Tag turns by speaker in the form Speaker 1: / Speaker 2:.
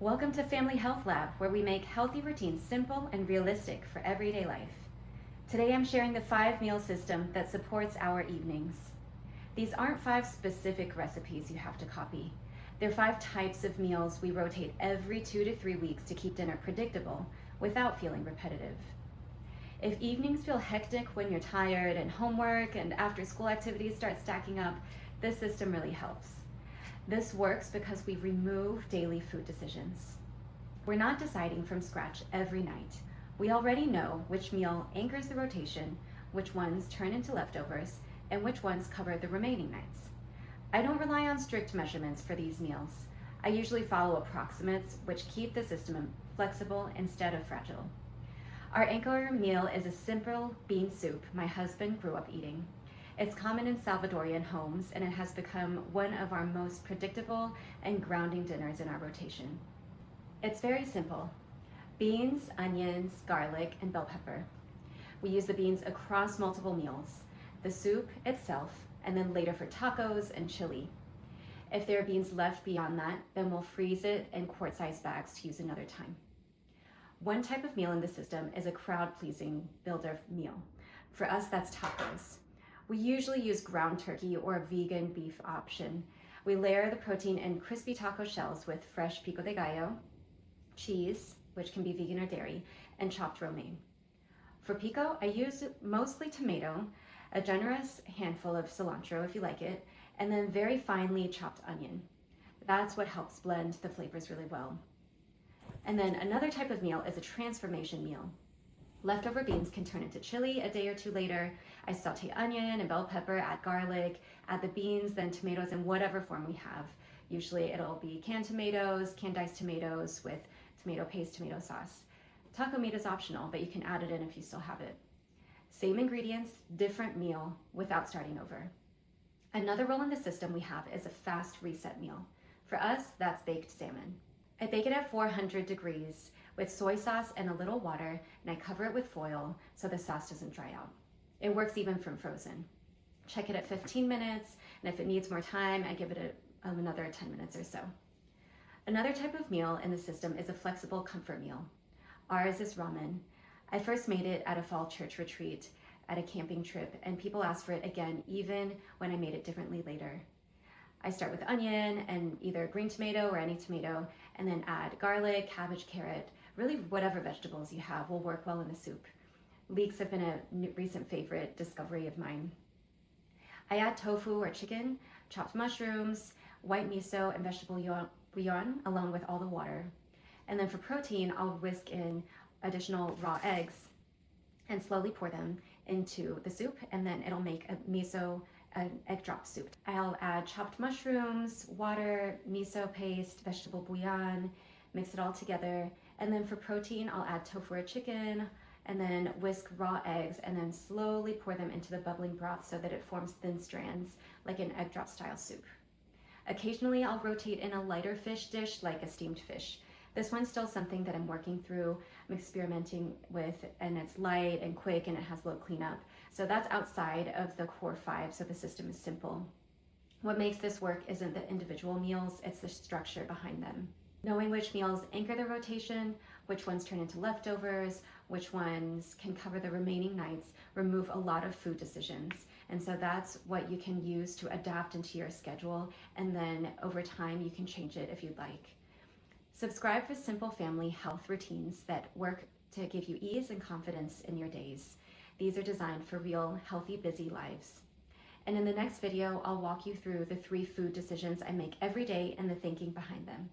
Speaker 1: Welcome to Family Health Lab, where we make healthy routines simple and realistic for everyday life. Today I'm sharing the 5-meal system that supports our evenings. These aren't 5 specific recipes you have to copy. They're 5 types of meals we rotate every 2 to 3 weeks to keep dinner predictable without feeling repetitive. If evenings feel hectic when you're tired and homework and after school activities start stacking up, this system really helps. This works because we remove daily food decisions. We're not deciding from scratch every night. We already know which meal anchors the rotation, which ones turn into leftovers, and which ones cover the remaining nights. I don't rely on strict measurements for these meals. I usually follow approximates, which keep the system flexible instead of fragile. Our anchor meal is a simple bean soup my husband grew up eating. It's common in Salvadorian homes, and it has become one of our most predictable and grounding dinners in our rotation. It's very simple: beans, onions, garlic, and bell pepper. We use the beans across multiple meals, the soup itself, and then later for tacos and chili. If there are beans left beyond that, then we'll freeze it in quart-sized bags to use another time. One type of meal in the system is a crowd-pleasing builder meal. For us, that's tacos. We usually use ground turkey or a vegan beef option. We layer the protein in crispy taco shells with fresh pico de gallo, cheese, which can be vegan or dairy, and chopped romaine. For pico, I use mostly tomato, a generous handful of cilantro if you like it, and then very finely chopped onion. That's what helps blend the flavors really well. And then another type of meal is a transformation meal. Leftover beans can turn into chili a day or two later. I saute onion and bell pepper, add garlic, add the beans, then tomatoes in whatever form we have. Usually it'll be canned tomatoes, canned diced tomatoes with tomato paste, tomato sauce. Taco meat is optional, but you can add it in if you still have it. Same ingredients, different meal without starting over. Another role in the system we have is a fast reset meal. For us, that's baked salmon. I bake it at 400 degrees with soy sauce and a little water, and I cover it with foil so the sauce doesn't dry out. It works even from frozen. Check it at 15 minutes, and if it needs more time, I give it another 10 minutes or so. Another type of meal in the system is a flexible comfort meal. Ours is ramen. I first made it at a fall church retreat at a camping trip, and people asked for it again even when I made it differently later. I start with onion and either green tomato or any tomato, and then add garlic, cabbage, carrot, really whatever vegetables you have will work well in the soup. Leeks have been a recent favorite discovery of mine. I add tofu or chicken, chopped mushrooms, white miso, and vegetable bouillon along with all the water. And then for protein, I'll whisk in additional raw eggs and slowly pour them into the soup, and then it'll make an egg drop soup. I'll add chopped mushrooms, water, miso paste, vegetable bouillon, mix it all together. And then for protein, I'll add tofu or chicken, and then whisk raw eggs, and then slowly pour them into the bubbling broth so that it forms thin strands, like an egg drop style soup. Occasionally, I'll rotate in a lighter fish dish, like a steamed fish. This one's still something that I'm working through, I'm experimenting with, and it's light and quick, and it has low cleanup. So that's outside of the core 5, so the system is simple. What makes this work isn't the individual meals, it's the structure behind them. Knowing which meals anchor the rotation, which ones turn into leftovers, which ones can cover the remaining nights, remove a lot of food decisions. And so that's what you can use to adapt into your schedule, and then over time you can change it if you'd like. Subscribe for simple family health routines that work to give you ease and confidence in your days. These are designed for real, healthy, busy lives. And in the next video, I'll walk you through the 3 food decisions I make every day and the thinking behind them.